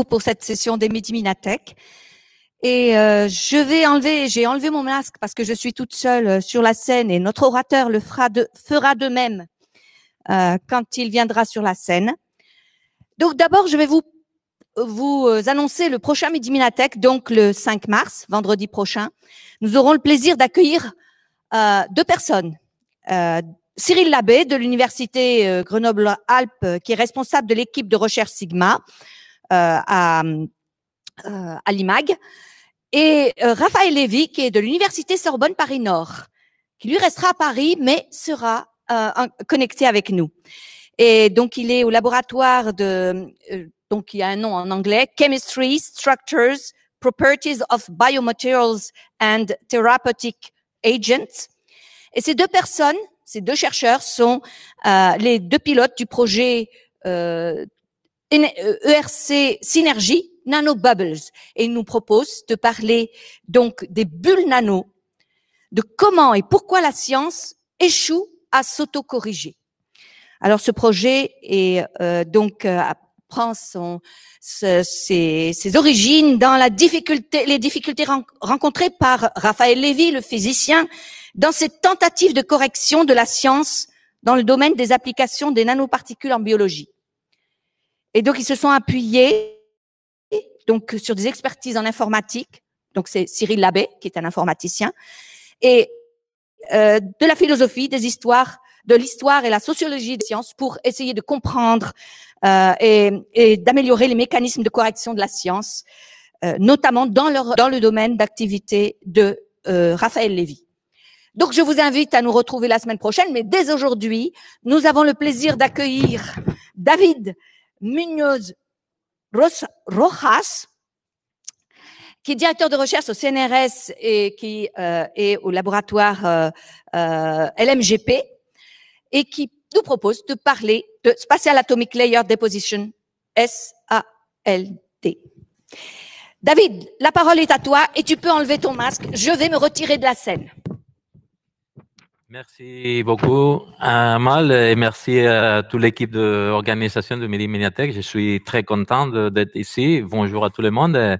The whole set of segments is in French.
pour cette session des Midi Minatech. Et j'ai enlevé mon masque parce que je suis toute seule sur la scène et notre orateur le fera de même quand il viendra sur la scène. Donc d'abord, je vais vous annoncer le prochain Midi Minatech, donc le 5 mars, vendredi prochain. Nous aurons le plaisir d'accueillir deux personnes. Cyril Labbé de l'université Grenoble-Alpes, qui est responsable de l'équipe de recherche Sigma à l'IMAG, et Raphaël Lévy, qui est de l'université Sorbonne Paris-Nord, qui lui restera à Paris, mais sera connecté avec nous. Et donc, il est au laboratoire donc il y a un nom en anglais, Chemistry, Structures, Properties of Biomaterials and Therapeutic Agents. Et ces deux personnes, ces deux chercheurs sont les deux pilotes du projet ERC Synergie Nanobubbles, et ils nous proposent de parler donc des bulles nano, de comment et pourquoi la science échoue à s'autocorriger. Alors ce projet est prend ses origines dans les difficultés rencontrées par Raphaël Lévy, le physicien, dans ses tentatives de correction de la science dans le domaine des applications des nanoparticules en biologie. Et donc ils se sont appuyés donc sur des expertises en informatique. Donc c'est Cyril Labbé qui est un informaticien, et de la philosophie, de l'histoire et la sociologie des sciences pour essayer de comprendre et d'améliorer les mécanismes de correction de la science, notamment dans le domaine d'activité de Raphaël Lévy. Donc je vous invite à nous retrouver la semaine prochaine, mais dès aujourd'hui, nous avons le plaisir d'accueillir David Muñoz Rojas, qui est directeur de recherche au CNRS et qui est au laboratoire LMGP, et qui nous propose de parler de Spatial Atomic Layer Deposition, SALD. David, la parole est à toi et tu peux enlever ton masque. Je vais me retirer de la scène. Merci beaucoup, Amal, et merci à toute l'équipe d'organisation de Midi Minatech. Je suis très content d'être ici. Bonjour à tout le monde.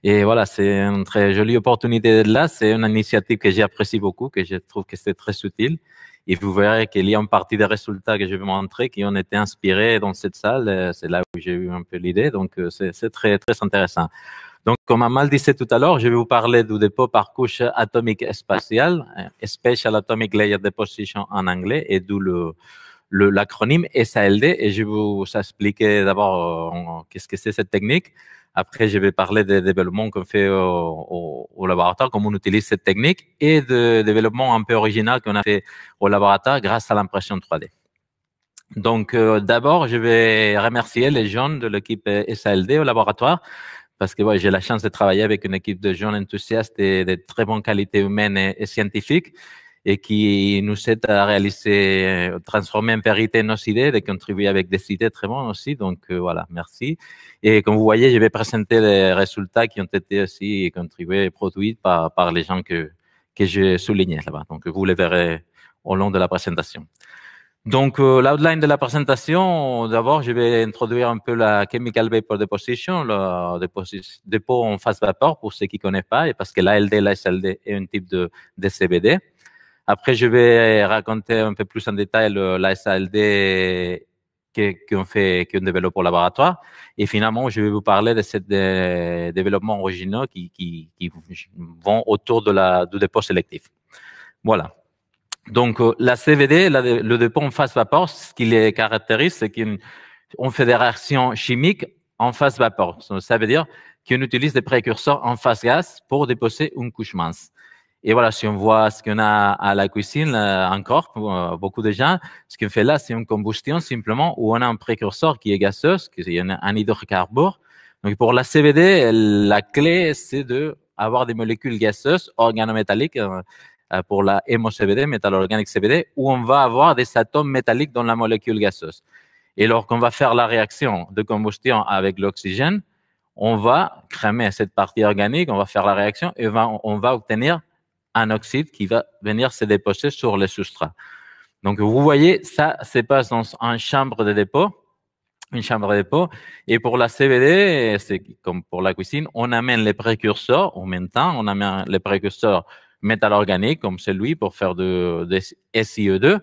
Et voilà, c'est une très jolie opportunité d'être là. C'est une initiative que j'apprécie beaucoup, que je trouve que c'est très utile. Et vous verrez qu'il y a une partie des résultats que je vais montrer qui ont été inspirés dans cette salle. C'est là où j'ai eu un peu l'idée. Donc, c'est très, très intéressant. Donc, comme Amal disait tout à l'heure, je vais vous parler du dépôt par couche atomique spatiale, Spatial Atomic Layer Deposition en anglais, et d'où l'acronyme SALD. Et je vais vous expliquer d'abord qu'est-ce que c'est cette technique. Après, je vais parler des développements qu'on fait au laboratoire, comment on utilise cette technique, et de développement un peu original qu'on a fait au laboratoire grâce à l'impression 3D. Donc, d'abord, je vais remercier les jeunes de l'équipe SALD au laboratoire, parce que j'ai la chance de travailler avec une équipe de jeunes enthousiastes et de très bonne qualité humaine et scientifique, et qui nous aident à réaliser, transformer en vérité nos idées, de contribuer avec des idées très bonnes aussi. Donc, voilà, merci. Et comme vous voyez, je vais présenter les résultats qui ont été aussi contribués et produits par les gens que j'ai soulignés là-bas. Donc, vous les verrez au long de la présentation. Donc, l'outline de la présentation, d'abord, je vais introduire un peu la Chemical Vapor Deposition, le dépôt en phase vapeur, pour ceux qui ne connaissent pas, et parce que l'ALD et la SLD est un type de CVD. Après, je vais raconter un peu plus en détail la SLD qu'on développe au laboratoire. Et finalement, je vais vous parler de ces développements originaux qui vont autour du dépôt sélectif. Voilà. Donc, la CVD, le dépôt en phase vapeur, ce qui les caractérise, c'est qu'on fait des réactions chimiques en phase vapeur. Ça veut dire qu'on utilise des précurseurs en phase gaz pour déposer une couche mince. Et voilà, si on voit ce qu'on a à la cuisine encore, pour beaucoup de gens, ce qu'on fait là, c'est une combustion simplement où on a un précurseur qui est gazeux, qui est un hydrocarbure. Donc, pour la CVD, la clé, c'est d'avoir des molécules gazeuses organométalliques, pour la MOCVD, métal-organique CVD, où on va avoir des atomes métalliques dans la molécule gazeuse. Et lorsqu'on va faire la réaction de combustion avec l'oxygène, on va cramer cette partie organique, on va faire la réaction et on va obtenir un oxyde qui va venir se déposer sur le substrat. Donc, vous voyez, ça se passe dans une chambre de dépôt. une chambre de dépôt. Et pour la CVD, c'est comme pour la cuisine, on amène les précurseurs en même temps, on amène les précurseurs métal organiques comme celui pour faire de SiE2.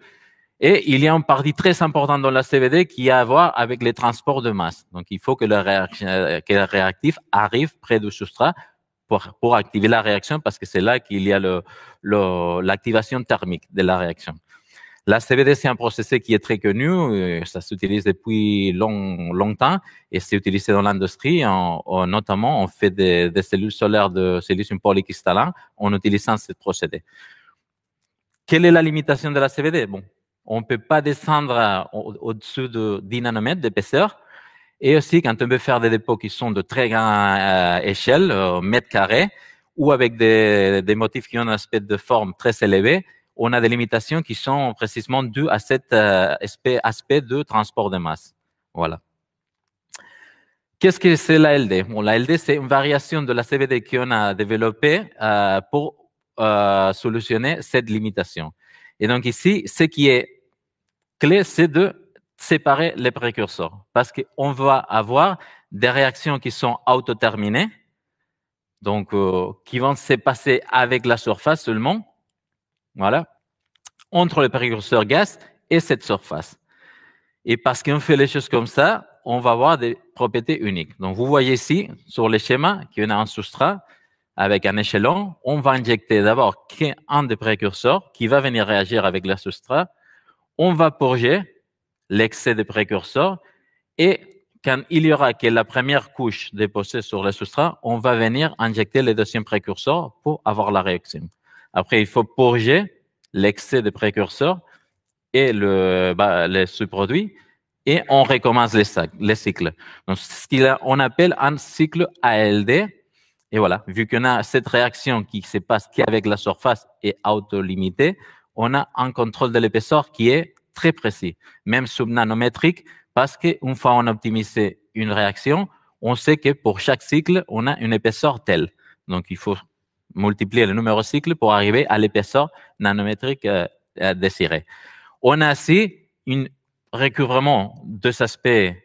Et il y a une partie très importante dans la CVD qui a à voir avec les transports de masse. Donc, il faut que le réactif arrive près du substrat pour activer la réaction parce que c'est là qu'il y a l'activation thermique de la réaction. La CVD, c'est un procédé qui est très connu, ça s'utilise depuis longtemps et c'est utilisé dans l'industrie. Notamment, on fait des cellules solaires de silicium polycristalline en utilisant ce procédé. Quelle est la limitation de la CVD? Bon, on ne peut pas descendre au-dessus de 10 nanomètres d'épaisseur. Et aussi, quand on veut faire des dépôts qui sont de très grande échelle, mètres carrés, ou avec des motifs qui ont un aspect de forme très élevé, on a des limitations qui sont précisément dues à cet aspect de transport de masse. Voilà. Qu'est-ce que c'est la LD? Bon, la LD, c'est une variation de la CVD qu'on a développée pour solutionner cette limitation. Et donc ici, ce qui est clé, c'est de séparer les précurseurs parce qu'on va avoir des réactions qui sont autoterminées, donc qui vont se passer avec la surface seulement, voilà, entre le précurseur gaz et cette surface. Et parce qu'on fait les choses comme ça, on va avoir des propriétés uniques. Donc vous voyez ici, sur les schémas, qu'on a un substrat avec un échelon, on va injecter d'abord un des précurseurs qui va venir réagir avec le substrat, on va purger l'excès de précurseurs et quand il y aura que la première couche déposée sur le substrat, on va venir injecter le deuxième précurseur pour avoir la réaction. Après, il faut purger l'excès de précurseurs et les sous-produits et on recommence les cycles. Donc, c'est ce qu'on appelle un cycle ALD. Et voilà, vu qu'on a cette réaction qui se passe qu'avec la surface et auto-limitée, on a un contrôle de l'épaisseur qui est très précis, même subnanométrique, parce qu'une fois on a optimisé une réaction, on sait que pour chaque cycle, on a une épaisseur telle. Donc, il faut multiplier le numéro de cycles pour arriver à l'épaisseur nanométrique désirée. On a aussi un recouvrement de cet aspect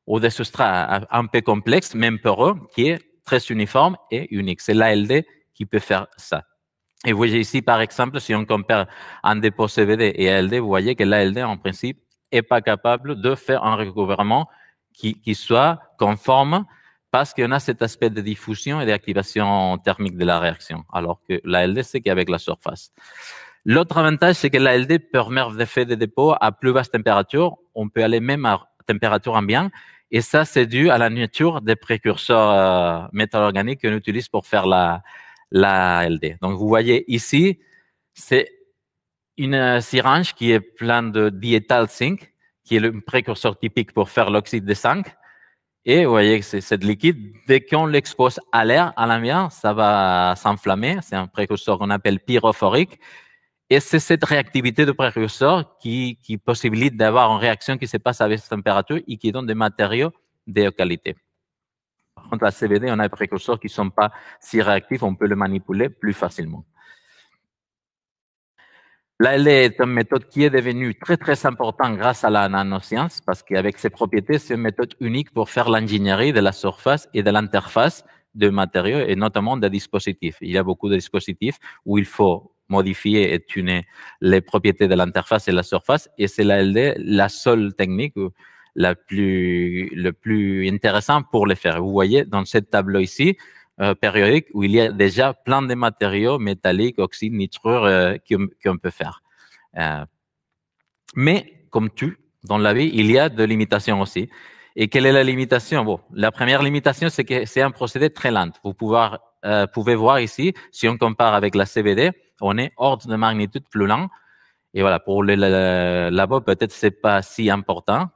ou de substrat un peu complexe, même poreux, qui est très uniforme et unique. C'est l'ALD qui peut faire ça. Et vous voyez ici, par exemple, si on compare un dépôt CVD et ALD, vous voyez que l'ALD, en principe, n'est pas capable de faire un recouvrement qui soit conforme parce qu'on a cet aspect de diffusion et d'activation thermique de la réaction, alors que l'ALD, c'est qu'avec la surface. L'autre avantage, c'est que l'ALD permet de faire des dépôts à plus basse température. On peut aller même à température ambiante. Et ça, c'est dû à la nature des précurseurs métal organiques qu'on utilise pour faire la LD. Donc, vous voyez ici, c'est une syringe qui est pleine de diéthal zinc, qui est le précurseur typique pour faire l'oxyde de zinc. Et vous voyez que c'est cette liquide, dès qu'on l'expose à l'air, à l'ambiance, ça va s'enflammer. C'est un précurseur qu'on appelle pyrophorique. Et c'est cette réactivité de précurseur qui possibilite d'avoir une réaction qui se passe avec cette température et qui donne des matériaux de haute qualité. Par contre, la CVD, on a des précurseurs qui ne sont pas si réactifs, on peut le manipuler plus facilement. La LD est une méthode qui est devenue très, très importante grâce à la nanoscience parce qu'avec ses propriétés, c'est une méthode unique pour faire l'ingénierie de la surface et de l'interface de matériaux et notamment des dispositifs. Il y a beaucoup de dispositifs où il faut modifier et tuner les propriétés de l'interface et de la surface et c'est la LD la seule technique le plus intéressant pour le faire. Vous voyez dans cette tableau ici, périodique où il y a déjà plein de matériaux métalliques, oxyde, nitrure qu'on peut faire. Mais comme tout dans la vie, il y a des limitations aussi. Et quelle est la limitation? Bon, la première limitation, c'est que c'est un procédé très lent. Vous pouvez voir ici, si on compare avec la CVD, on est ordre de magnitude plus lent. Et voilà, pour les labos, peut-être c'est pas si important,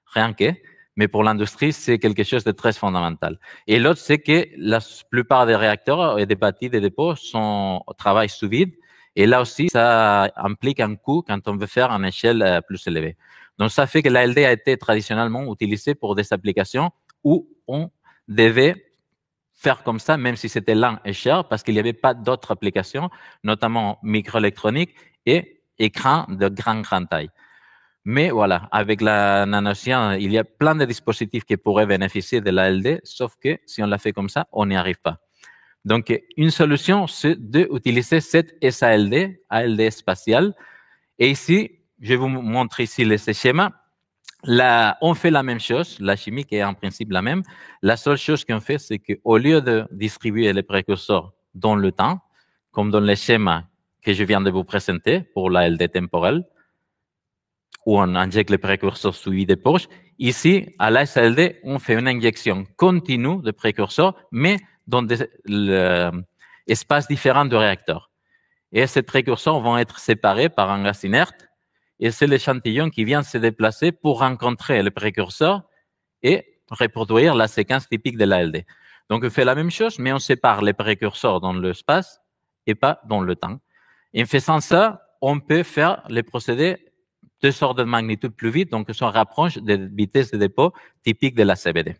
rien que. Mais pour l'industrie, c'est quelque chose de très fondamental. Et l'autre, c'est que la plupart des réacteurs et des bâtis de dépôt travaillent sous vide. Et là aussi, ça implique un coût quand on veut faire une échelle plus élevée. Donc, ça fait que l'ALD a été traditionnellement utilisé pour des applications où on devait faire comme ça, même si c'était lent et cher, parce qu'il n'y avait pas d'autres applications, notamment microélectronique et écran de grande taille. Mais voilà, avec la nanoscience, il y a plein de dispositifs qui pourraient bénéficier de l'ALD, sauf que si on l'a fait comme ça, on n'y arrive pas. Donc, une solution, c'est d'utiliser cette SALD, ALD spatiale. Et ici, je vous montre ici ce schéma. Là, on fait la même chose. La chimie qui est en principe la même. La seule chose qu'on fait, c'est qu'au lieu de distribuer les précurseurs dans le temps, comme dans le schéma que je viens de vous présenter pour l'ALD temporelle, où on injecte les précurseurs suivis des poches, ici, à la SALD, on fait une injection continue de précurseurs, mais dans des espaces différents de réacteurs. Et ces précurseurs vont être séparés par un gaz inerte, et c'est l'échantillon qui vient se déplacer pour rencontrer le précurseur et reproduire la séquence typique de l'ALD. Donc, on fait la même chose, mais on sépare les précurseurs dans l'espace et pas dans le temps. Et en faisant ça, on peut faire les procédés deux sortes de magnitude plus vite, donc on se rapproche des vitesses de dépôt typiques de la CVD.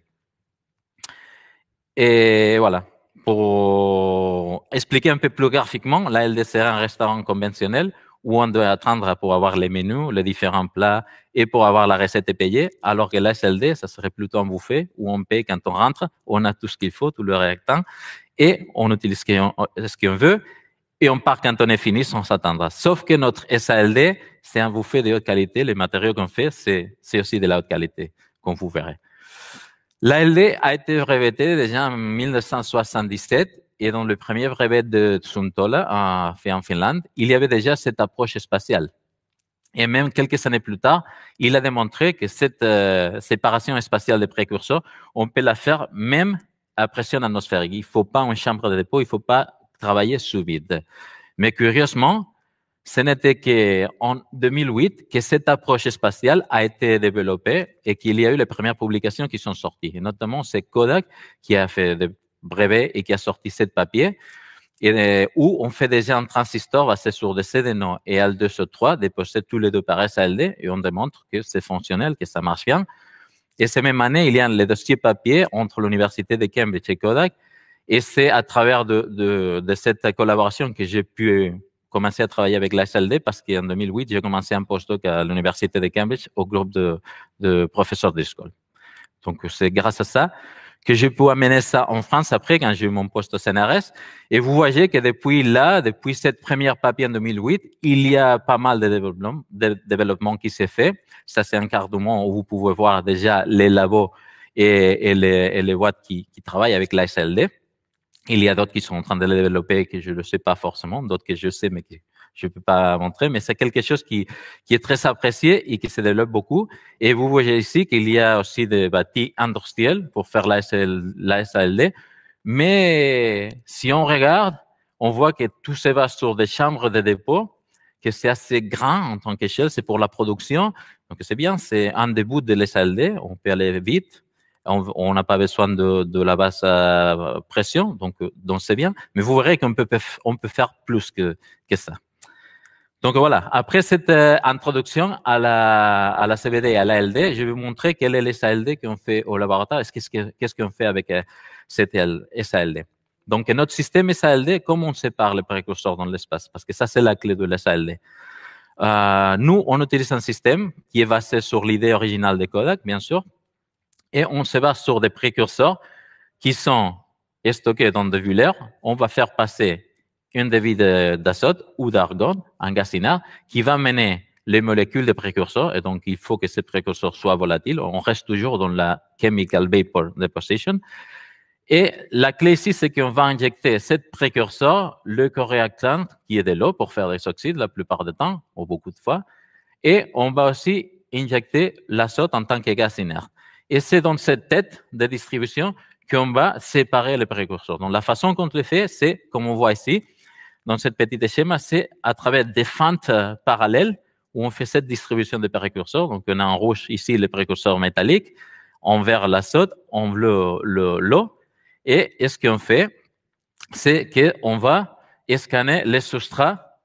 Et voilà. Pour expliquer un peu plus graphiquement, la LD sera un restaurant conventionnel où on doit attendre pour avoir les menus, les différents plats et pour avoir la recette payée, alors que la SLD, ça serait plutôt un buffet où on paye quand on rentre, on a tout ce qu'il faut, tout le réactant, et on utilise ce qu'on veut, et on part quand on est fini sans s'attendre. Sauf que notre SALD, c'est un buffet de haute qualité, les matériaux qu'on fait, c'est aussi de la haute qualité, comme vous verrez. L'ALD a été brevetée déjà en 1977 et dans le premier brevet de Tsuntola, fait en Finlande, il y avait déjà cette approche spatiale. Et même quelques années plus tard, il a démontré que cette séparation spatiale des précurseurs, on peut la faire même à pression atmosphérique. Il ne faut pas une chambre de dépôt, il ne faut pas travailler sous vide. Mais curieusement, ce n'était qu'en 2008 que cette approche spatiale a été développée et qu'il y a eu les premières publications qui sont sorties. Et notamment, c'est Kodak qui a fait des brevets et qui a sorti 7 papiers et où on fait déjà un transistor basé sur des CDNO et Al2O3 déposés tous les deux par SALD et on démontre que c'est fonctionnel, que ça marche bien. Et cette même année, il y a le dossier papier entre l'Université de Cambridge et Kodak et c'est à travers de cette collaboration que j'ai pu commencer à travailler avec la SLD parce qu'en 2008, j'ai commencé un postdoc à l'Université de Cambridge au groupe de professeurs d'école. Donc, c'est grâce à ça que j'ai pu amener ça en France après quand j'ai eu mon poste au CNRS. Et vous voyez que depuis cette première papier en 2008, il y a pas mal de développement qui s'est fait. Ça, c'est un cardement où vous pouvez voir déjà les labos et les boîtes qui travaillent avec la SLD. Il y a d'autres qui sont en train de le développer que je ne sais pas forcément, d'autres que je sais mais que je ne peux pas montrer. Mais c'est quelque chose qui est très apprécié et qui se développe beaucoup. Et vous voyez ici qu'il y a aussi des bâtis industriels pour faire la SALD. Mais si on regarde, on voit que tout se base sur des chambres de dépôt, que c'est assez grand en tant qu'échelle, c'est pour la production. Donc c'est bien, c'est un début de l'SALD, on peut aller vite. On n'a pas besoin de la basse pression, donc c'est bien. Mais vous verrez qu'on peut faire plus que ça. Donc voilà, après cette introduction à la CVD et à l'ALD, je vais vous montrer quel est le SALD qu'on fait au laboratoire et qu'est-ce qu'on fait avec cette SALD. Donc notre système SALD, comment on sépare les précurseurs dans l'espace? Parce que ça, c'est la clé de l'SALD. Nous, on utilise un système qui est basé sur l'idée originale de Kodak, bien sûr, et on se base sur des précurseurs qui sont stockés dans des bulleurs. On va faire passer une débit d'azote ou d'argon, un gaz inerte, qui va mener les molécules de précurseurs. Et donc, il faut que ces précurseurs soient volatiles. On reste toujours dans la chemical vapor deposition. Et la clé ici, c'est qu'on va injecter cette précurseur, le coréactant, qui est de l'eau pour faire des oxydes la plupart du temps, ou beaucoup de fois. Et on va aussi injecter l'azote en tant que gaz inerte. Et c'est dans cette tête de distribution qu'on va séparer les précurseurs. Donc, la façon qu'on le fait, c'est, comme on voit ici, dans cette petite schéma, c'est à travers des fentes parallèles où on fait cette distribution de précurseurs. Donc, on a en rouge ici les précurseurs métalliques, en vert l'azote, en bleu l'eau. Et ce qu'on fait, c'est qu'on va scanner les substrats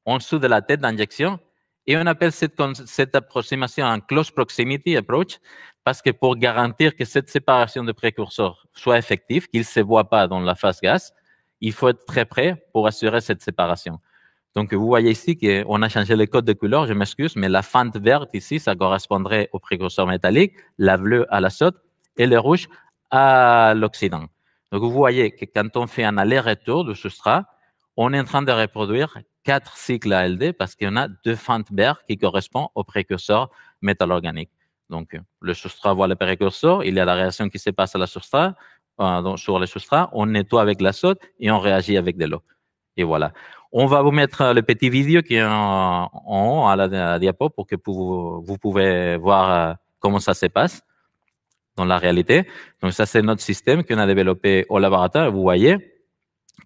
en dessous de la tête d'injection. Et on appelle cette approximation un close proximity approach parce que pour garantir que cette séparation de précurseurs soit effective, qu'il ne se voit pas dans la phase gaz, il faut être très près pour assurer cette séparation. Donc, vous voyez ici qu'on a changé le code de couleur, je m'excuse, mais la fente verte ici, ça correspondrait au précurseur métallique, la bleue à la sotte et le rouge à l'oxydant. Donc, vous voyez que quand on fait un aller-retour du substrat, on est en train de reproduire 4 cycles ALD parce qu'on a 2 fentes vertes qui correspondent au précurseur métal organique. Donc, le substrat voit le précurseur, il y a la réaction qui se passe à la substrat, sur le substrat, on nettoie avec la sotte et on réagit avec de l'eau. Et voilà. On va vous mettre le petit vidéo qui est en haut à la diapo pour que vous pouvez voir comment ça se passe dans la réalité. Donc ça, c'est notre système qu'on a développé au laboratoire. Vous voyez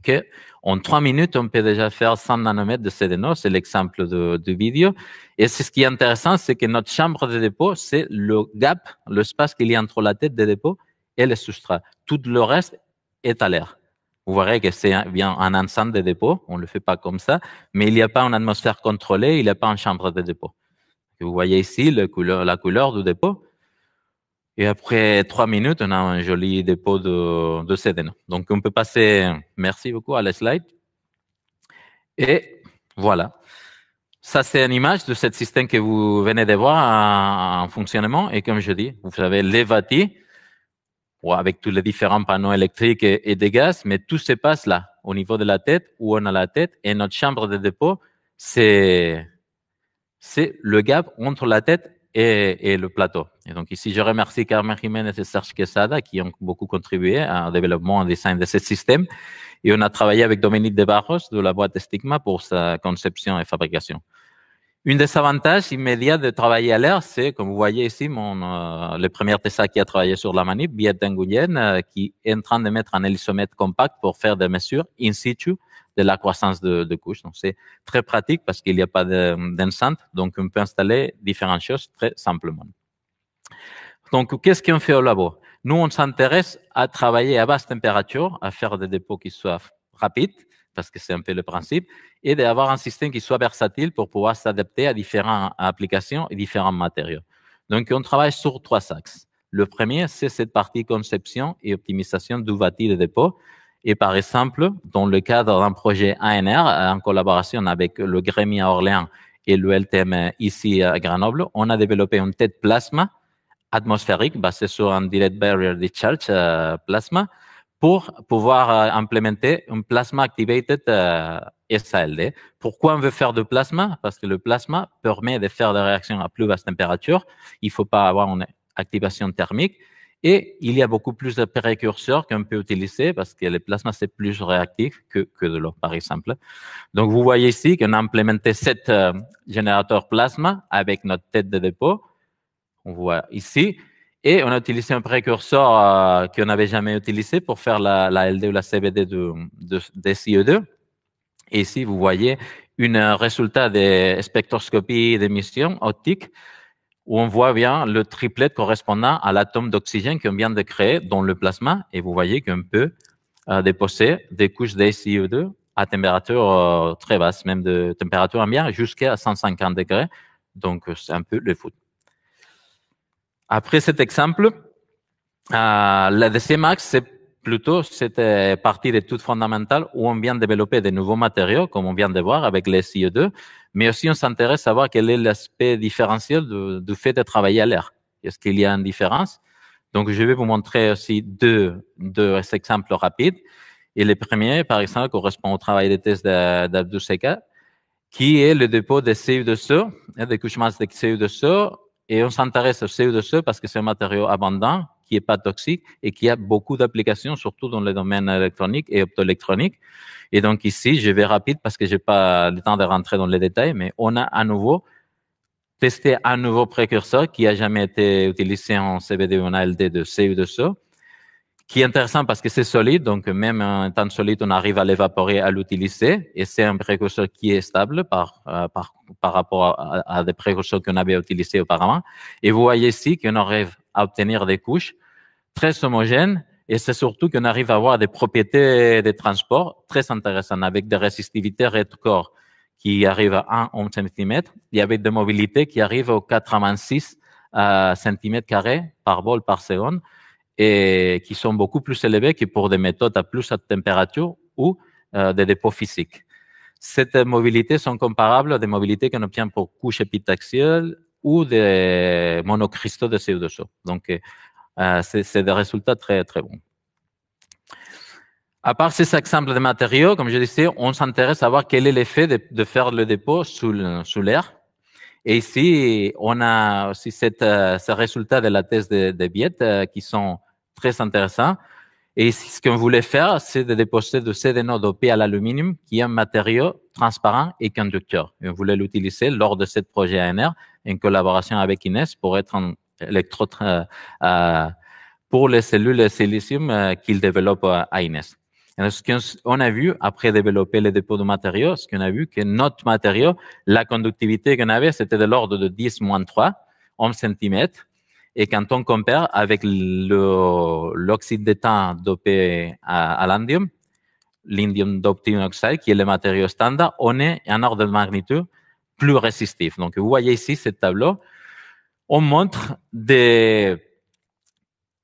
que en 3 minutes, on peut déjà faire 100 nanomètres de CDNO. C'est l'exemple de vidéo. Et c'est ce qui est intéressant, c'est que notre chambre de dépôt, c'est le gap, l'espace qu'il y a entre la tête de dépôt et le substrat. Tout le reste est à l'air. Vous verrez que c'est bien un ensemble de dépôt. On ne le fait pas comme ça, mais il n'y a pas une atmosphère contrôlée, il n'y a pas une chambre de dépôt. Vous voyez ici la couleur du dépôt. Et après 3 minutes, on a un joli dépôt de CDNO. Donc, on peut passer, merci beaucoup, à la slide. Et voilà. Ça, c'est une image de ce système que vous venez de voir en fonctionnement. Et comme je dis, vous avez les bâtis, avec tous les différents panneaux électriques et des gaz, mais tout se passe là, au niveau de la tête, où on a la tête. Et notre chambre de dépôt, c'est le gap entre la tête et le plateau. Et donc ici, je remercie Carmen Jiménez et Serge Quesada qui ont beaucoup contribué au développement et au design de ce système. Et on a travaillé avec Dominique de Barros de la boîte Stigma pour sa conception et fabrication. Une des avantages immédiats de travailler à l'air, c'est, comme vous voyez ici, le premier TESA qui a travaillé sur la manip, Biet Nguyen, qui est en train de mettre un hélisomètre compact pour faire des mesures in situ de la croissance de couches. Donc, c'est très pratique parce qu'il n'y a pas d'enceinte, donc on peut installer différentes choses très simplement. Donc, qu'est-ce qu'on fait au labo? Nous, on s'intéresse à travailler à basse température, à faire des dépôts qui soient rapides, parce que c'est un peu le principe, et d'avoir un système qui soit versatile pour pouvoir s'adapter à différentes applications et différents matériaux. Donc, on travaille sur 3 axes. Le premier, c'est cette partie conception et optimisation du bâti de dépôt. Et par exemple, dans le cadre d'un projet ANR, en collaboration avec le GREMI à Orléans et le LTM ici à Grenoble, on a développé une tête plasma atmosphérique basée sur un Direct Barrier Discharge plasma pour pouvoir implémenter un plasma activated SALD. Pourquoi on veut faire du plasma? Parce que le plasma permet de faire des réactions à plus basse température. Il ne faut pas avoir une activation thermique. Et il y a beaucoup plus de précurseurs qu'on peut utiliser parce que le plasma, c'est plus réactif que de l'eau, par exemple. Donc, vous voyez ici qu'on a implémenté 7 générateurs plasma avec notre tête de dépôt. On voit ici. Et on a utilisé un précurseur qu'on n'avait jamais utilisé pour faire la LD ou la CBD des CO2. Et ici, vous voyez un résultat de spectroscopie d'émission optique où on voit bien le triplet correspondant à l'atome d'oxygène qu'on vient de créer dans le plasma. Et vous voyez qu'on peut déposer des couches de CO2 à température très basse, même de température ambiante jusqu'à 150 degrés. Donc, c'est un peu le foot. Après cet exemple, la deuxième axe, c'est plutôt cette partie d'études fondamentales où on vient développer de nouveaux matériaux, comme on vient de voir avec les CO2, mais aussi on s'intéresse à voir quel est l'aspect différentiel du fait de travailler à l'air. Est-ce qu'il y a une différence? Donc, je vais vous montrer aussi deux exemples rapides. Et le premier, par exemple, correspond au travail de thèse d'Abdou Seka, qui est le dépôt de CO2, des couches masses de CO2. Et on s'intéresse au CO2 parce que c'est un matériau abondant, qui n'est pas toxique et qui a beaucoup d'applications, surtout dans le domaine électronique et optoélectronique. Et donc ici, je vais rapide parce que j'ai pas le temps de rentrer dans les détails, mais on a à nouveau testé un nouveau précurseur qui a jamais été utilisé en CBD ou en ALD de CO2, qui est intéressant parce que c'est solide, donc même en étant solide, on arrive à l'évaporer, à l'utiliser, et c'est un précurseur qui est stable par rapport à des précurseurs qu'on avait utilisés auparavant. Et vous voyez ici qu'on arrive à obtenir des couches très homogènes, et c'est surtout qu'on arrive à avoir des propriétés de transport très intéressantes, avec des résistivités rate-corps qui arrivent à 1 cm, et avec des mobilités qui arrivent aux 86 cm² par vol par seconde, et qui sont beaucoup plus élevés que pour des méthodes à plus haute température ou des dépôts physiques. Cette mobilité sont comparables à des mobilités qu'on obtient pour couches épitaxiales ou des monocristaux de CO2. Donc, c'est des résultats très, très bons. À part ces exemples de matériaux, comme je disais, on s'intéresse à voir quel est l'effet de faire le dépôt sous l'air. Et ici, on a aussi ce résultat de la thèse de Biet qui sont très intéressants. Et ici, ce qu'on voulait faire, c'est de déposer du CDNO dopé à l'aluminium, qui est un matériau transparent et conducteur. Et on voulait l'utiliser lors de ce projet ANR en collaboration avec Inès pour être un électrode pour les cellules de silicium qu'il développe à Inès. Et ce qu'on a vu, après développer les dépôts de matériaux, ce qu'on a vu que notre matériau, la conductivité qu'on avait, c'était de l'ordre de 10-3 ohms centimètres. Et quand on compare avec l'oxyde d'étain dopé à l'indium, l'indium doptine oxide, qui est le matériau standard, on est en ordre de magnitude plus résistif. Donc, vous voyez ici ce tableau. On montre des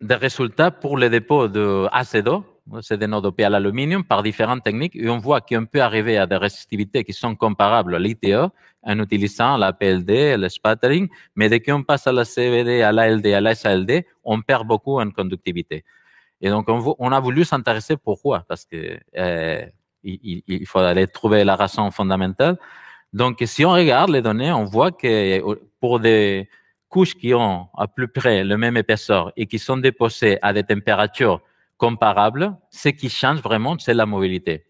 résultats pour les dépôts de ACDO, CDNO dopé à l'aluminium, par différentes techniques. Et on voit qu'on peut arriver à des résistivités qui sont comparables à l'ITO en utilisant la PLD, le sputtering. Mais dès qu'on passe à la CVD, à l'ALD, à la SALD, on perd beaucoup en conductivité. Et donc, on a voulu s'intéresser pourquoi, parce que il faut aller trouver la raison fondamentale. Donc, si on regarde les données, on voit que pour des couches qui ont à plus près le même épaisseur et qui sont déposées à des températures comparables, ce qui change vraiment, c'est la mobilité.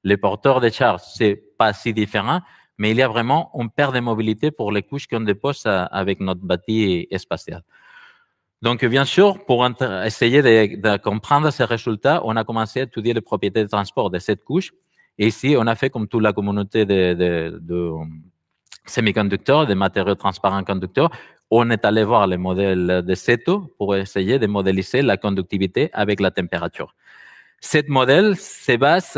Les porteurs de charge, c'est pas si différent, mais il y a vraiment une perte de mobilité pour les couches qu'on dépose avec notre bâti spatial. Donc, bien sûr, pour essayer de comprendre ces résultats, on a commencé à étudier les propriétés de transport de cette couche. Et ici, on a fait comme toute la communauté de semi-conducteurs, des matériaux transparents conducteurs. On est allé voir les modèles de CETO pour essayer de modéliser la conductivité avec la température. Ce modèle se base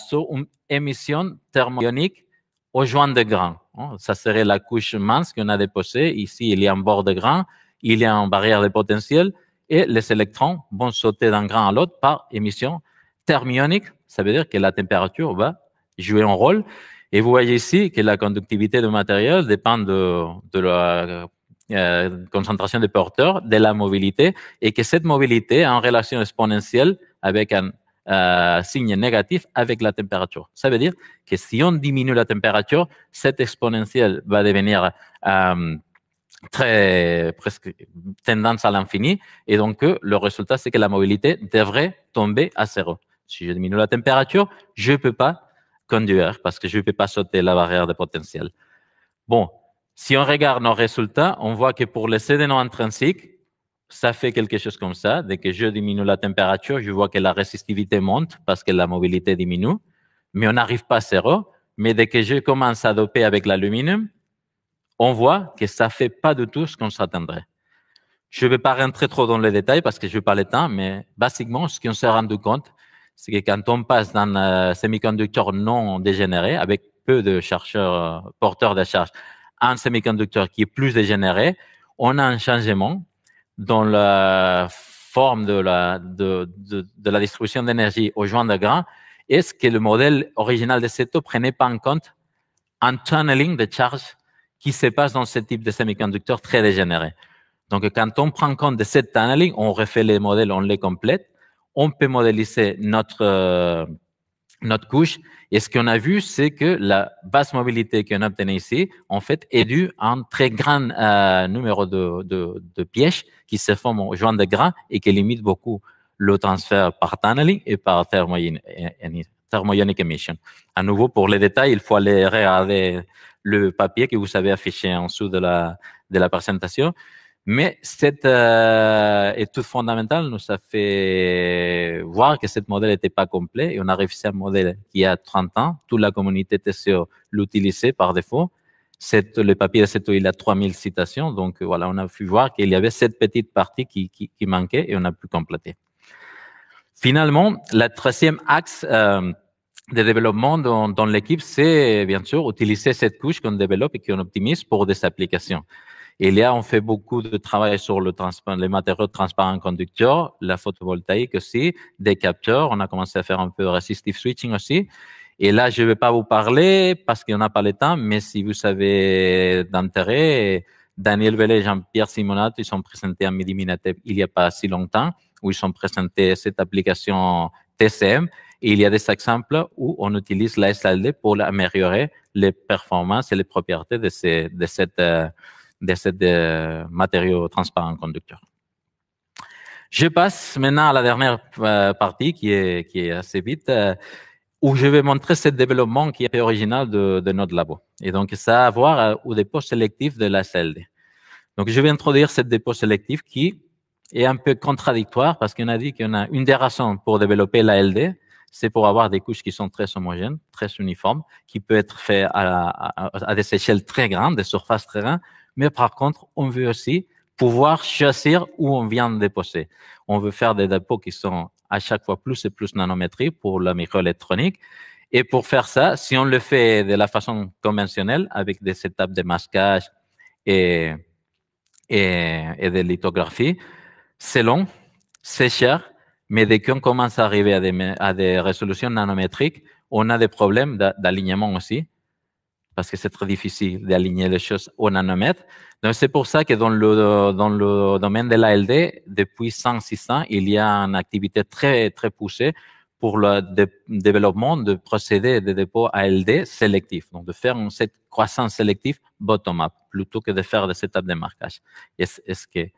sur une émission thermoionique au joint de grain. Ça serait la couche mince qu'on a déposée. Ici, il y a un bord de grain, il y a une barrière de potentiel et les électrons vont sauter d'un grain à l'autre par émission thermionique. Ça veut dire que la température va jouer un rôle. Et vous voyez ici que la conductivité du matériel dépend de la concentration des porteurs, de la mobilité, et que cette mobilité a une relation exponentielle avec un signe négatif avec la température. Ça veut dire que si on diminue la température, cette exponentielle va devenir presque tendance à l'infini, et donc le résultat, c'est que la mobilité devrait tomber à zéro. Si je diminue la température, je ne peux pas conduire parce que je ne peux pas sauter la barrière de potentiel. Bon, si on regarde nos résultats, on voit que pour les CDNO intrinsiques, ça fait quelque chose comme ça. Dès que je diminue la température, je vois que la résistivité monte parce que la mobilité diminue, mais on n'arrive pas à zéro. Mais dès que je commence à doper avec l'aluminium, on voit que ça ne fait pas du tout ce qu'on s'attendrait. Je ne vais pas rentrer trop dans les détails parce que je n'ai pas le temps, mais basiquement, ce qu'on s'est rendu compte, c'est que quand on passe dans un semi-conducteur non dégénéré, avec peu de chercheurs porteurs de charge, un semi-conducteur qui est plus dégénéré, on a un changement dans la forme de la distribution d'énergie au joint de grain. Est-ce que le modèle original de CETO prenait pas en compte un tunneling de charge qui se passe dans ce type de semi-conducteur très dégénéré? Donc, quand on prend compte de cette tunneling, on refait les modèles, on les complète, on peut modéliser notre couche. Et ce qu'on a vu, c'est que la basse mobilité qu'on obtenait ici, en fait, est due à un très grand numéro de pièges qui se forment au joint de grain et qui limitent beaucoup le transfert par tunneling et par thermoionic emission. À nouveau, pour les détails, il faut aller regarder le papier que vous avez affiché en dessous de la présentation. Mais cette étude fondamentale nous a fait voir que ce modèle n'était pas complet et on a réussi un modèle qui a 30 ans. Toute la communauté TCO l'utilisait par défaut. Le papier de CETO, il a 3000 citations. Donc voilà, on a pu voir qu'il y avait cette petite partie qui manquait et on a pu compléter. Finalement, le troisième axe de développement dans l'équipe, c'est bien sûr utiliser cette couche qu'on développe et qu'on optimise pour des applications. Et là, on fait beaucoup de travail sur les matériaux transparents conducteurs, la photovoltaïque aussi, des capteurs. On a commencé à faire un peu de resistive switching aussi. Et là, je ne vais pas vous parler parce qu'on n'a pas le temps, mais si vous avez d'intérêt, Daniel Vellet et Jean-Pierre Simonato, ils sont présentés à Midi Minatep il n'y a pas si longtemps, où ils ont présenté cette application TCM. Et il y a des exemples où on utilise la SLD pour améliorer les performances et les propriétés de cette matériau transparent conducteur. Je passe maintenant à la dernière partie qui est assez vite, où je vais montrer ce développement qui est original de notre labo. Et donc, ça a à voir au dépôt sélectif de la SLD. Donc, je vais introduire ce dépôt sélectif qui est un peu contradictoire parce qu'on a dit qu'on a une des raisons pour développer la LD, c'est pour avoir des couches qui sont très homogènes, très uniformes, qui peut être fait à des échelles très grandes, des surfaces très grandes. Mais par contre, on veut aussi pouvoir choisir où on vient de déposer. On veut faire des dépôts qui sont à chaque fois plus et plus nanométriques pour la microélectronique. Et pour faire ça, si on le fait de la façon conventionnelle, avec des étapes de masquage et de lithographie, c'est long, c'est cher, mais dès qu'on commence à arriver à des résolutions nanométriques, on a des problèmes d'alignement aussi, parce que c'est très difficile d'aligner les choses au nanomètre. Donc, c'est pour ça que dans le domaine de l'ALD, depuis 100-6 ans, il y a une activité très, très poussée pour le développement de procédés de dépôt ALD sélectifs. Donc, de faire cette croissance sélective bottom-up, plutôt que de faire des étapes de marquage. Est-ce que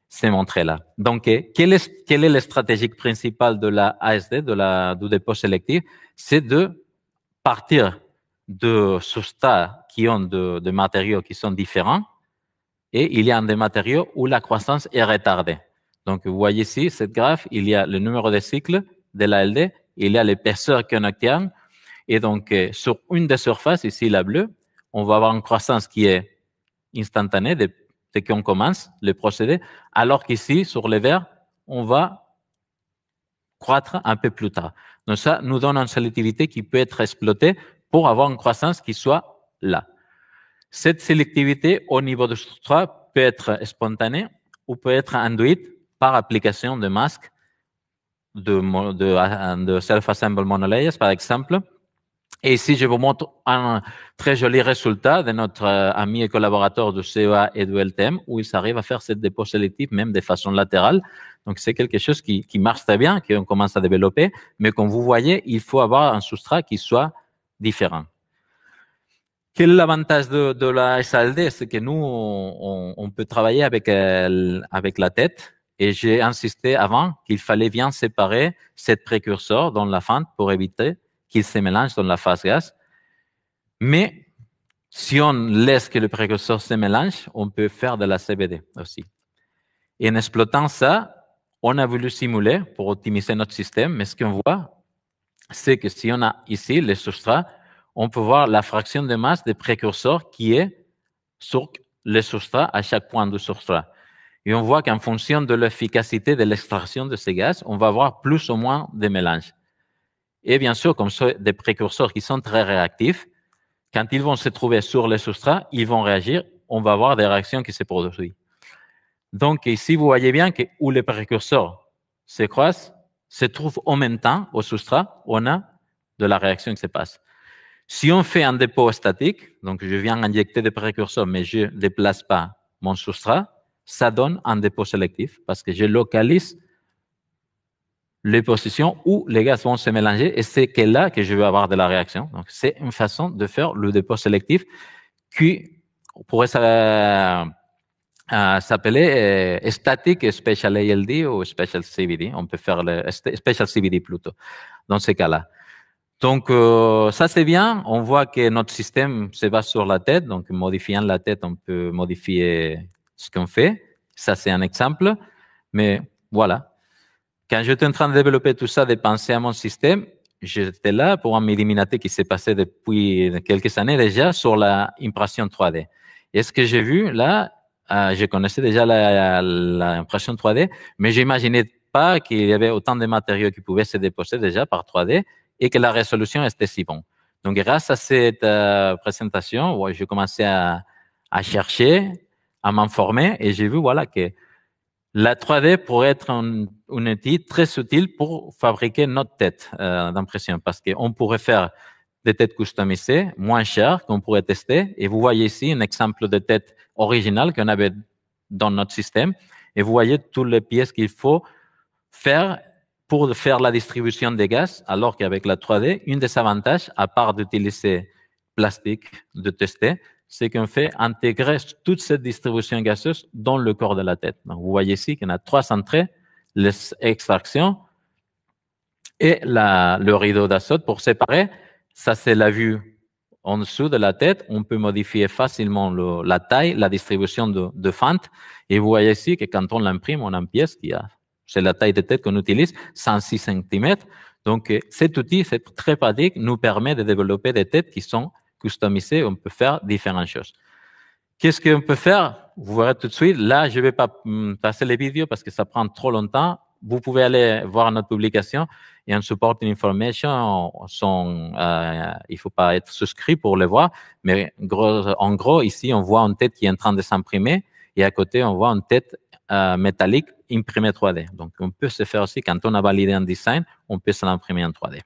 c'est montré là. Donc, quelle est la stratégie principale de la ASD, du dépôt sélectif? C'est de partir de substrats qui ont de matériaux qui sont différents, et il y a des matériaux où la croissance est retardée. Donc, vous voyez ici, cette graphe, il y a le numéro de cycles de l'ALD, il y a l'épaisseur qu'on obtient, et donc, sur une des surfaces, ici la bleue, on va avoir une croissance qui est instantanée dès qu'on commence le procédé, alors qu'ici, sur le vert, on va croître un peu plus tard. Donc, ça nous donne une sélectivité qui peut être exploitée pour avoir une croissance qui soit là. Cette sélectivité au niveau du substrat peut être spontanée ou peut être induite par application de masques de self-assembled monolayers, par exemple. Et ici, je vous montre un très joli résultat de notre ami et collaborateur du CEA et du LTM, où ils arrivent à faire ce dépôt sélectif même de façon latérale. Donc, c'est quelque chose qui marche très bien, qu'on commence à développer. Mais comme vous voyez, il faut avoir un substrat qui soit différent. Quel est l'avantage de la SLD? C'est que nous, on peut travailler avec la tête. Et j'ai insisté avant qu'il fallait bien séparer cette précurseur dans la fente pour éviter qu'il se mélange dans la phase gaz. Mais si on laisse que le précurseur se mélange, on peut faire de la CVD aussi. Et en exploitant ça, on a voulu simuler pour optimiser notre système, mais ce qu'on voit, c'est que si on a ici les substrats, on peut voir la fraction de masse des précurseurs qui est sur le substrat à chaque point du substrat. Et on voit qu'en fonction de l'efficacité de l'extraction de ces gaz, on va avoir plus ou moins de mélange. Et bien sûr, comme ça, des précurseurs qui sont très réactifs, quand ils vont se trouver sur le substrat, ils vont réagir, on va avoir des réactions qui se produisent. Donc, ici, vous voyez bien que où les précurseurs se croisent, se trouvent en même temps au substrat, on a de la réaction qui se passe. Si on fait un dépôt statique, donc je viens injecter des précurseurs, mais je ne déplace pas mon substrat, ça donne un dépôt sélectif parce que je localise les positions où les gaz vont se mélanger et c'est là que je veux avoir de la réaction. Donc, c'est une façon de faire le dépôt sélectif qui pourrait s'appeler Static Special ALD ou Special CVD. On peut faire le Special CVD plutôt dans ces cas-là. Donc, ça c'est bien. On voit que notre système se base sur la tête. Donc, modifiant la tête, on peut modifier ce qu'on fait. Ça, c'est un exemple. Mais voilà. Quand j'étais en train de développer tout ça, de penser à mon système, j'étais là pour un Midi Minatec qui s'est passé depuis quelques années déjà sur l'impression 3D. Et ce que j'ai vu là, je connaissais déjà l'impression 3D, mais j'imaginais pas qu'il y avait autant de matériaux qui pouvaient se déposer déjà par 3D et que la résolution était si bonne. Donc, grâce à cette présentation, ouais, j'ai commencé à chercher, à m'informer et j'ai vu voilà que la 3D pourrait être un outil très utile pour fabriquer notre tête d'impression parce qu'on pourrait faire des têtes customisées, moins chères, qu'on pourrait tester. Et vous voyez ici un exemple de tête originale qu'on avait dans notre système. Et vous voyez toutes les pièces qu'il faut faire pour faire la distribution des gaz, alors qu'avec la 3D, une des avantages, à part d'utiliser plastique, de tester, c'est qu'on fait intégrer toute cette distribution gazeuse dans le corps de la tête. Donc, vous voyez ici qu'on a 3 entrées, les extractions et le rideau d'azote pour séparer. Ça, c'est la vue en dessous de la tête. On peut modifier facilement la taille, la distribution de fente. Et vous voyez ici que quand on l'imprime, on a une pièce qui a, c'est la taille de tête qu'on utilise, 106 cm. Donc, cet outil, c'est très pratique, nous permet de développer des têtes qui sont customisées. On peut faire différentes choses. Qu'est-ce qu'on peut faire? Vous verrez tout de suite. Là, je ne vais pas passer les vidéos parce que ça prend trop longtemps. Vous pouvez aller voir notre publication et en supporting information, il faut pas être souscrit pour le voir, mais en gros, ici, on voit une tête qui est en train de s'imprimer et à côté, on voit une tête métallique imprimée 3D. Donc, on peut se faire aussi, quand on a validé un design, on peut se l'imprimer en 3D.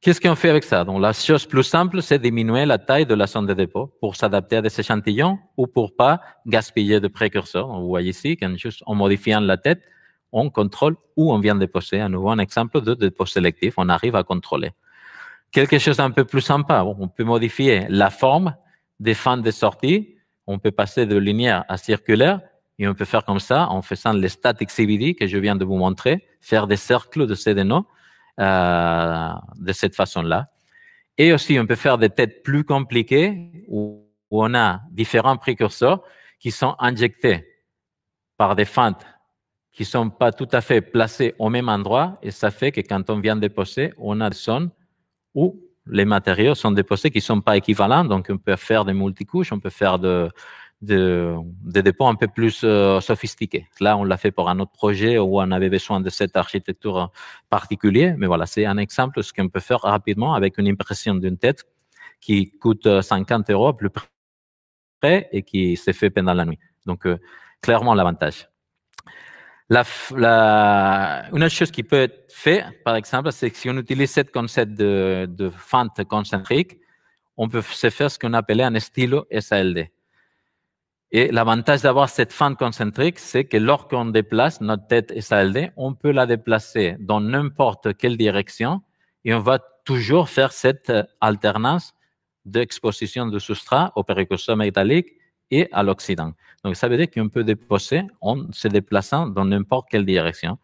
Qu'est-ce qu'on fait avec ça? Donc, la chose plus simple, c'est diminuer la taille de la sonde de dépôt pour s'adapter à des échantillons ou pour pas gaspiller de précurseurs. Vous voyez ici qu'en juste en modifiant la tête, on contrôle où on vient déposer. À nouveau, un exemple de dépôt sélectif. On arrive à contrôler. Quelque chose d'un peu plus sympa. On peut modifier la forme des fentes de sortie. On peut passer de linéaire à circulaire et on peut faire comme ça en faisant les static CVD que je viens de vous montrer, faire des cercles de CDNO de cette façon-là. Et aussi, on peut faire des têtes plus compliquées où on a différents précurseurs qui sont injectés par des fentes qui sont pas tout à fait placés au même endroit et ça fait que quand on vient déposer, on a des zones où les matériaux sont déposés qui sont pas équivalents. Donc, on peut faire des multicouches, on peut faire des dépôts un peu plus sophistiqués. Là, on l'a fait pour un autre projet où on avait besoin de cette architecture particulière. Mais voilà, c'est un exemple de ce qu'on peut faire rapidement avec une impression d'une tête qui coûte 50 € à plus près et qui s'est fait pendant la nuit. Donc, clairement, l'avantage. Une autre chose qui peut être faite, par exemple, c'est que si on utilise ce concept de fente concentrique, on peut se faire ce qu'on appelait un stylo SALD. Et l'avantage d'avoir cette fente concentrique, c'est que lorsqu'on déplace notre tête SALD, on peut la déplacer dans n'importe quelle direction et on va toujours faire cette alternance d'exposition de substrat au précurseur métallique et à l'oxydant. Donc, ça veut dire qu'on peut déposer en se déplaçant dans n'importe quelle direction.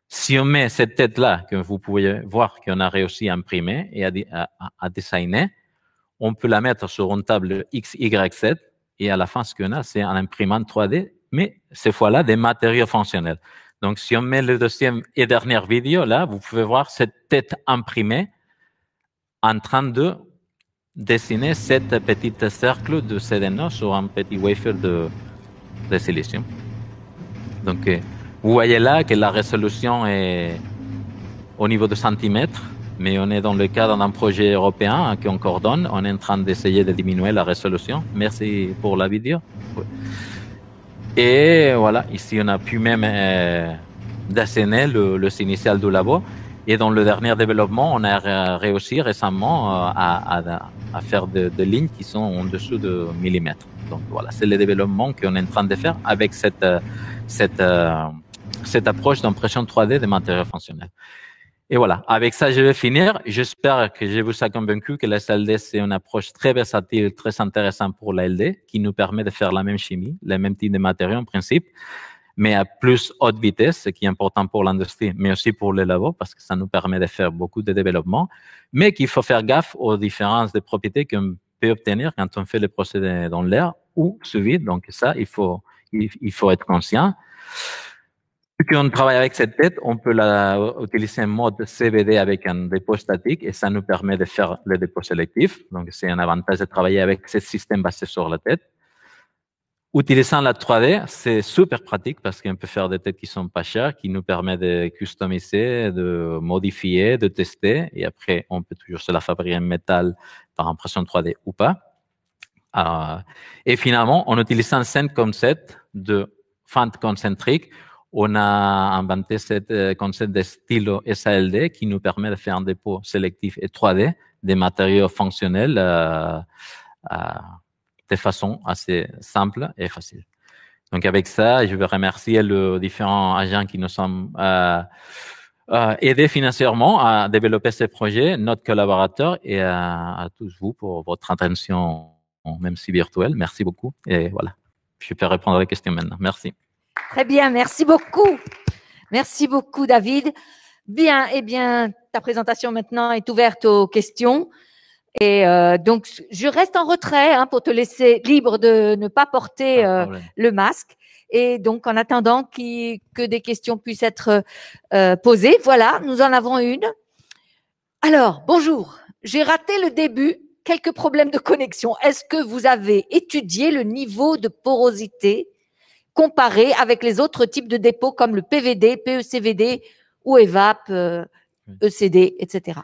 Si on met cette tête-là, que vous pouvez voir qu'on a réussi à imprimer et à designer, on peut la mettre sur une table XYZ et à la fin, ce qu'on a, c'est un imprimante 3D, mais cette fois-là, des matériaux fonctionnels. Donc, si on met le deuxième et dernière vidéo, là, vous pouvez voir cette tête imprimée en train de dessiner cette petite cercle de CDNO sur un petit wafer de silicium. Donc, vous voyez là que la résolution est au niveau de centimètres, mais on est dans le cadre d'un projet européen qu'on coordonne. On est en train d'essayer de diminuer la résolution. Merci pour la vidéo. Et voilà, ici, on a pu même dessiner le initial du labo. Et dans le dernier développement, on a réussi récemment à faire des lignes qui sont en dessous de millimètres. Donc voilà, c'est le développement qu'on est en train de faire avec cette approche d'impression 3D des matériaux fonctionnels. Et voilà, avec ça, je vais finir. J'espère que je vous ai convaincu que la SLD, c'est une approche très versatile, très intéressante pour la LD, qui nous permet de faire la même chimie, les mêmes types de matériaux en principe, mais à plus haute vitesse, ce qui est important pour l'industrie, mais aussi pour les labos, parce que ça nous permet de faire beaucoup de développement, mais qu'il faut faire gaffe aux différences de propriétés qu'on peut obtenir quand on fait les procédés dans l'air ou sous vide. Donc ça, il faut être conscient. Vu qu'on travaille avec cette tête, on peut utiliser un mode CVD avec un dépôt statique et ça nous permet de faire le dépôt sélectif. Donc, c'est un avantage de travailler avec ce système basé sur la tête. Utilisant la 3D, c'est super pratique parce qu'on peut faire des têtes qui sont pas chères, qui nous permettent de customiser, de modifier, de tester. Et après, on peut toujours se la fabriquer en métal par impression 3D ou pas. Et finalement, en utilisant ce concept de fente concentrique, on a inventé ce concept de stylo SALD qui nous permet de faire un dépôt sélectif et 3D des matériaux fonctionnels de façon assez simple et facile. Donc, avec ça, je veux remercier les différents agents qui nous ont aidés financièrement à développer ce projet, notre collaborateur et à tous vous pour votre attention, même si virtuelle. Merci beaucoup. Et voilà, je peux répondre à les questions maintenant. Merci. Très bien, merci beaucoup. Merci beaucoup, David. Bien, eh bien, ta présentation maintenant est ouverte aux questions. Et donc, je reste en retrait pour te laisser libre de ne pas porter le masque. Et donc, en attendant que des questions puissent être posées, voilà, nous en avons une. Alors, bonjour. J'ai raté le début. Quelques problèmes de connexion. Est-ce que vous avez étudié le niveau de porosité comparé avec les autres types de dépôts comme le PVD, PECVD ou EVAP, ECD, etc.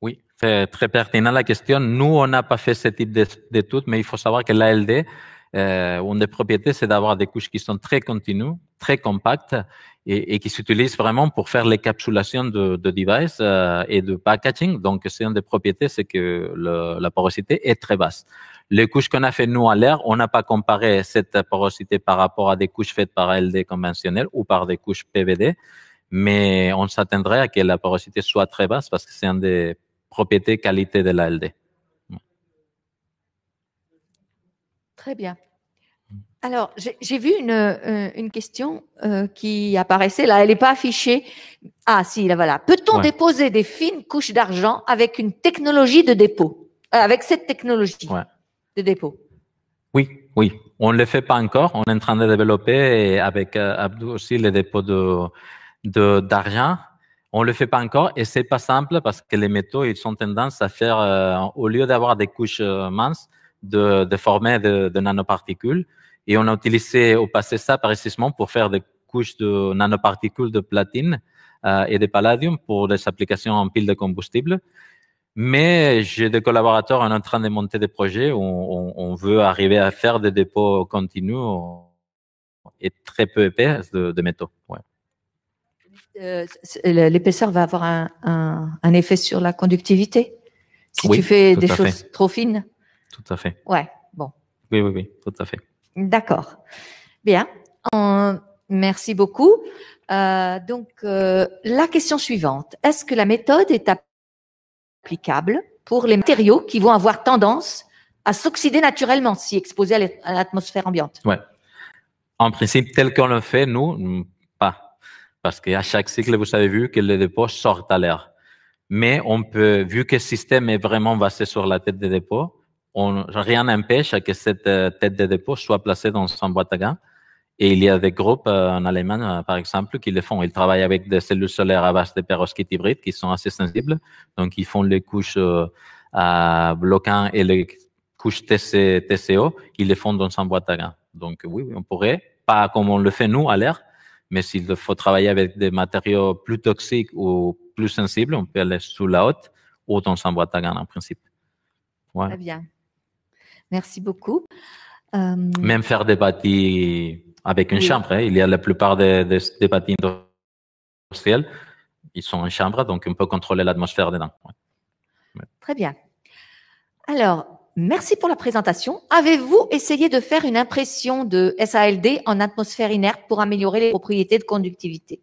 Oui, c'est très pertinent la question. Nous, on n'a pas fait ce type d'études, mais il faut savoir que l'ALD, une des propriétés, c'est d'avoir des couches qui sont très continues, très compactes et qui s'utilisent vraiment pour faire l'éncapsulation de devices et de packaging. Donc, c'est une des propriétés, c'est que la porosité est très basse. Les couches qu'on a fait nous à l'air, on n'a pas comparé cette porosité par rapport à des couches faites par ALD conventionnelles ou par des couches PVD, mais on s'attendrait à que la porosité soit très basse parce que c'est une des propriétés qualité de l'ALD. Très bien. Alors, j'ai vu une question qui apparaissait là, elle n'est pas affichée. Ah si, là voilà. Peut-on déposer des fines couches d'argent avec une technologie de dépôt, avec cette technologie de dépôt? Oui, oui. On ne le fait pas encore. On est en train de développer avec Abdou aussi les dépôts d'argent. On le fait pas encore et c'est pas simple parce que les métaux, ils ont tendance à faire, au lieu d'avoir des couches minces, de former de nanoparticules. Et on a utilisé au passé ça précisément pour faire des couches de nanoparticules de platine et de palladium pour des applications en pile de combustible. Mais j'ai des collaborateurs, on est en train de monter des projets où on veut arriver à faire des dépôts continus et très peu épais de métaux. Ouais. L'épaisseur va avoir un effet sur la conductivité si oui, tu fais des choses trop fines. Tout à fait. Ouais, bon. Oui, tout à fait. D'accord. Bien. Merci beaucoup. Donc, la question suivante. Est-ce que la méthode est applicable pour les matériaux qui vont avoir tendance à s'oxyder naturellement si exposés à l'atmosphère ambiante? Ouais. En principe, tel qu'on le fait, nous, pas. Parce qu'à chaque cycle, vous avez vu que les dépôts sortent à l'air. Mais on peut, vu que le système est vraiment basé sur la tête des dépôts, rien n'empêche que cette tête de dépôt soit placée dans une boîte à gants. Et il y a des groupes en Allemagne, par exemple, qui le font. Ils travaillent avec des cellules solaires à base de perovskite hybride qui sont assez sensibles. Donc, ils font les couches bloquants et les couches TCO. Ils les font dans une boîte à gants. Donc, oui, on pourrait, pas comme on le fait nous à l'air, mais s'il faut travailler avec des matériaux plus toxiques ou plus sensibles, on peut aller sous la haute ou dans une boîte à gants en principe. Voilà. Très bien. Merci beaucoup. Même faire des bâtis avec une chambre. Il y a la plupart des bâtis industriels, ils sont en chambre, donc on peut contrôler l'atmosphère dedans. Très bien. Alors, merci pour la présentation. Avez-vous essayé de faire une impression de SALD en atmosphère inerte pour améliorer les propriétés de conductivité?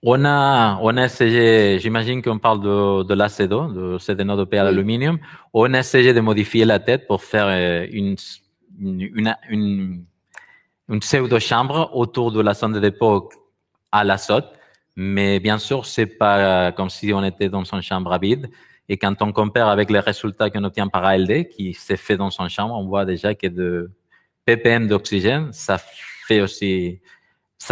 On a essayé, j'imagine qu'on parle de l'ACEDO, de CDNO à l'aluminium. On a essayé de modifier la tête pour faire une pseudo-chambre autour de la zone de dépôt à l'azote. Mais bien sûr, c'est pas comme si on était dans une chambre vide. Et quand on compare avec les résultats qu'on obtient par ALD, qui s'est fait dans son chambre, on voit déjà que de ppm d'oxygène, ça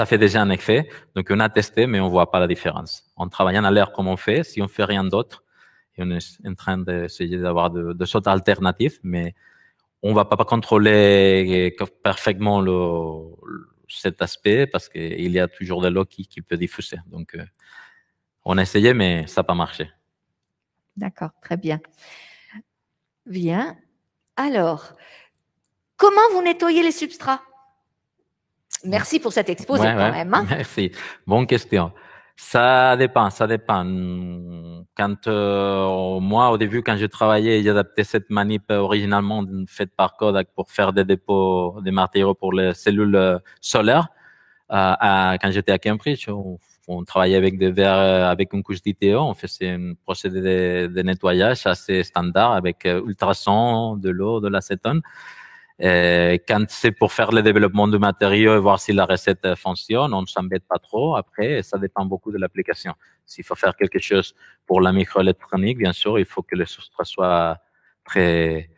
fait déjà un effet. Donc, on a testé, mais on voit pas la différence. En travaillant à l'air comme on fait, si on fait rien d'autre, et on est en train d'essayer d'avoir de sortes alternatives, mais on va pas contrôler parfaitement cet aspect parce qu'il y a toujours de l'eau qui peut diffuser. Donc, on a essayé, mais ça n'a pas marché. D'accord, très bien. Bien. Alors, comment vous nettoyez les substrats? Merci pour cet exposé quand même. Hein. Merci. Bonne question. Ça dépend. Quand moi, au début, quand je travaillais, j'adaptais cette manip originalement faite par Kodak pour faire des dépôts des matériaux pour les cellules solaires. Quand j'étais à Cambridge, on travaillait avec des verres avec une couche d'ITO. On faisait un procédé de nettoyage assez standard avec ultrasons, de l'eau, de l'acétone. Quand c'est pour faire le développement du matériau et voir si la recette fonctionne, on ne s'embête pas trop. Après, ça dépend beaucoup de l'application. S'il faut faire quelque chose pour la microélectronique, bien sûr, il faut que le substrat soit très,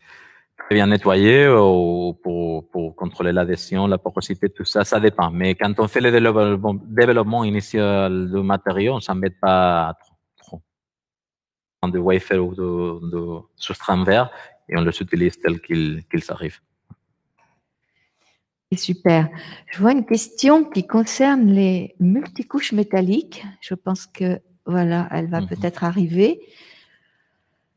très bien nettoyé ou pour contrôler l'adhésion, la porosité, tout ça, ça dépend. Mais quand on fait le développement initial du matériau, on ne s'embête pas trop de wafer ou de substrat en verre et on les utilise tels qu'ils arrivent. Super. Je vois une question qui concerne les multicouches métalliques. Je pense que voilà, elle va peut-être arriver.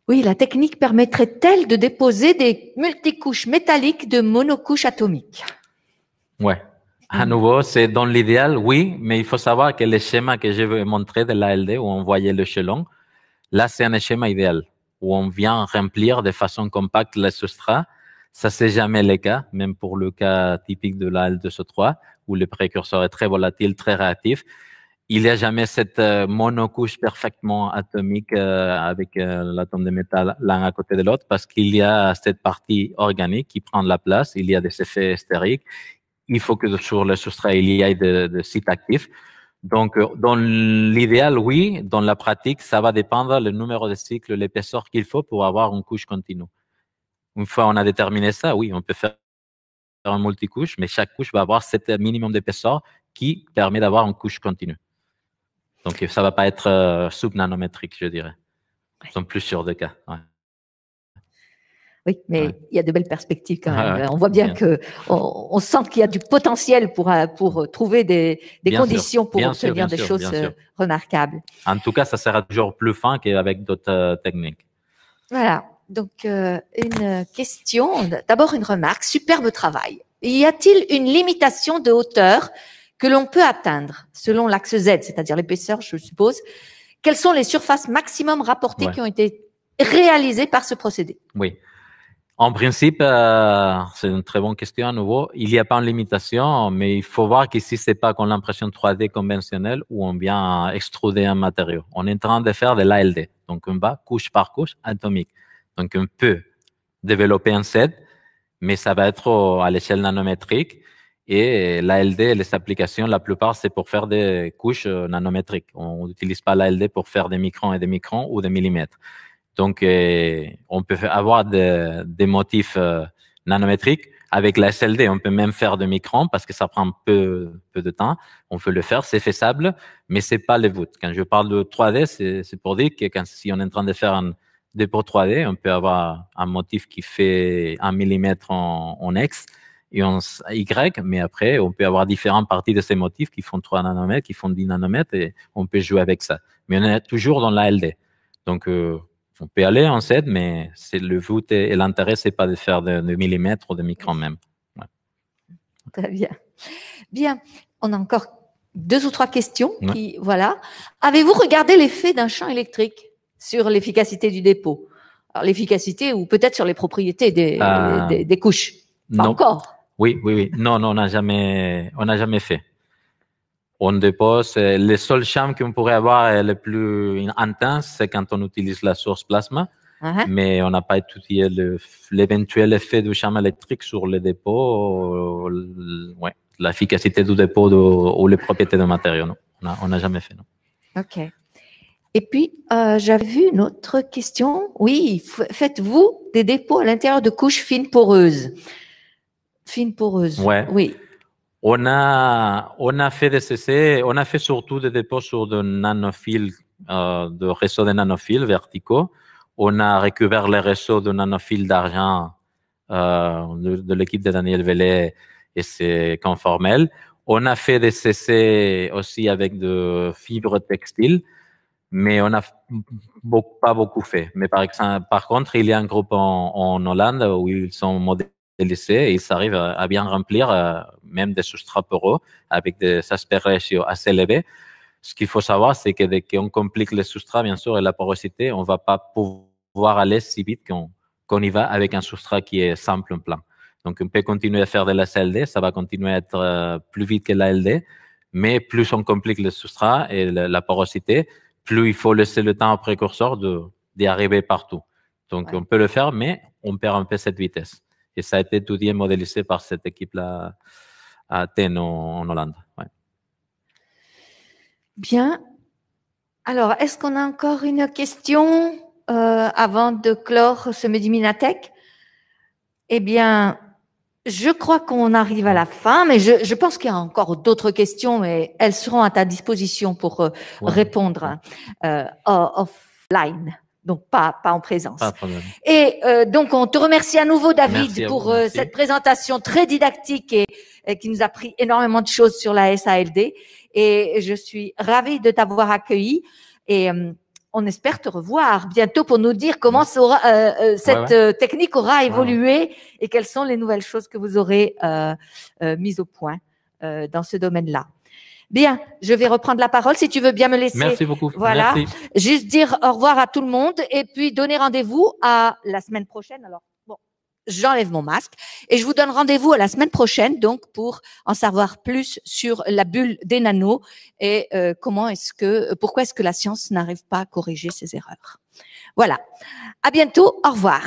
Oui, la technique permettrait-elle de déposer des multicouches métalliques de monocouches atomiques? Ouais. À nouveau, c'est dans l'idéal, oui, mais il faut savoir que le schéma que je vais montrer de l'ALD où on voyait l'échelon, là, c'est un schéma idéal où on vient remplir de façon compacte le substrat. Ça, c'est jamais le cas, même pour le cas typique de l'AL2O3 où le précurseur est très volatile, très réactif. Il n'y a jamais cette monocouche parfaitement atomique avec l'atome de métal l'un à côté de l'autre parce qu'il y a cette partie organique qui prend la place. Il y a des effets stériques. Il faut que sur le substrat, il y ait de sites actifs. Donc, dans l'idéal, oui. Dans la pratique, ça va dépendre le numéro de cycles, l'épaisseur qu'il faut pour avoir une couche continue. Une fois on a déterminé ça, oui, on peut faire un multicouche, mais chaque couche va avoir cet minimum d'épaisseur qui permet d'avoir une couche continue. Donc, ça va pas être sub-nanométrique, je dirais. Ils sont plus sûrs de cas. Ouais. Oui, mais il y a de belles perspectives quand même. On voit bien que on sent qu'il y a du potentiel pour trouver des conditions pour obtenir des choses remarquables. En tout cas, ça sera toujours plus fin qu'avec d'autres techniques. Voilà. Donc, une question, d'abord une remarque. Superbe travail. Y a-t-il une limitation de hauteur que l'on peut atteindre selon l'axe Z, c'est-à-dire l'épaisseur, je suppose? Quelles sont les surfaces maximum rapportées qui ont été réalisées par ce procédé? Oui. En principe, c'est une très bonne question à nouveau. Il n'y a pas une limitation, mais il faut voir qu'ici, c'est pas comme l'impression 3D conventionnelle où on vient extruder un matériau. On est en train de faire de l'ALD. Donc, on va couche par couche atomique. Donc, on peut développer un set, mais ça va être à l'échelle nanométrique. Et l'ALD, les applications, la plupart, c'est pour faire des couches nanométriques. On n'utilise pas l'ALD pour faire des microns et des microns ou des millimètres. Donc, on peut avoir des motifs nanométriques. Avec la SLD, on peut même faire des microns parce que ça prend peu de temps. On peut le faire, c'est faisable, mais c'est pas le voûtes. Quand je parle de 3D, c'est pour dire que si on est en train de faire un dépôt 3D, on peut avoir un motif qui fait 1 millimètre en X et en Y, mais après, on peut avoir différentes parties de ces motifs qui font 3 nanomètres, qui font 10 nanomètres et on peut jouer avec ça. Mais on est toujours dans la LD. Donc, on peut aller en Z, mais c'est le but et l'intérêt, c'est pas de faire de millimètres ou de microns même. Ouais. Très bien. Bien, on a encore 2 ou 3 questions. Voilà. Avez-vous regardé l'effet d'un champ électrique sur l'efficacité du dépôt? Alors, l'efficacité ou peut-être sur les propriétés des couches? Pas non. Encore. Oui. Non, on n'a jamais fait. On dépose, le seul champ qu'on pourrait avoir le plus intense, c'est quand on utilise la source plasma, mais on n'a pas étudié l'éventuel effet du champ électrique sur le dépôt, l'efficacité du dépôt ou les propriétés du matériau. Non. On n'a jamais fait. Non. OK. Et puis, j'avais vu une autre question. Oui, faites-vous des dépôts à l'intérieur de couches fines poreuses? Fines poreuses, oui. On a fait des essais, on a fait surtout des dépôts sur de nanophiles, de réseaux de nanophiles verticaux. On a récupéré les réseaux de nanophiles d'argent de l'équipe de Daniel Vellet et c'est conformel. On a fait des essais aussi avec de fibres textiles, mais on n'a pas beaucoup fait. Mais par contre, il y a un groupe en Hollande où ils sont modèles lycée et ils arrivent à bien remplir même des substrats poreux avec des aspect ratio assez élevés. Ce qu'il faut savoir, c'est que dès qu'on complique les substrats, bien sûr, et la porosité, on va pas pouvoir aller si vite qu'on y va avec un substrat qui est simple, plat. Donc, on peut continuer à faire de la CLD, ça va continuer à être plus vite que l'ALD, mais plus on complique le substrat et la porosité, plus il faut laisser le temps au précurseur d'y arriver partout. Donc, on peut le faire, mais on perd un peu cette vitesse. Et ça a été étudié et modélisé par cette équipe-là à Athènes, en Hollande. Ouais. Bien. Alors, est-ce qu'on a encore une question avant de clore ce Midi Minatech? Eh bien, je crois qu'on arrive à la fin, mais je pense qu'il y a encore d'autres questions et elles seront à ta disposition pour répondre offline, donc pas en présence. Pas de problème. Et donc, on te remercie à nouveau, David, pour cette présentation très didactique et qui nous a appris énormément de choses sur la SALD. Et je suis ravie de t'avoir accueilli et on espère te revoir bientôt pour nous dire comment cette technique aura évolué et quelles sont les nouvelles choses que vous aurez mises au point dans ce domaine-là. Bien, je vais reprendre la parole si tu veux bien me laisser. Merci beaucoup. Voilà. Merci. Juste dire au revoir à tout le monde et puis donner rendez-vous à la semaine prochaine. Alors, bon, j'enlève mon masque et je vous donne rendez-vous à la semaine prochaine donc pour en savoir plus sur la bulle des nanos et pourquoi est-ce que la science n'arrive pas à corriger ces erreurs. Voilà. À bientôt. Au revoir.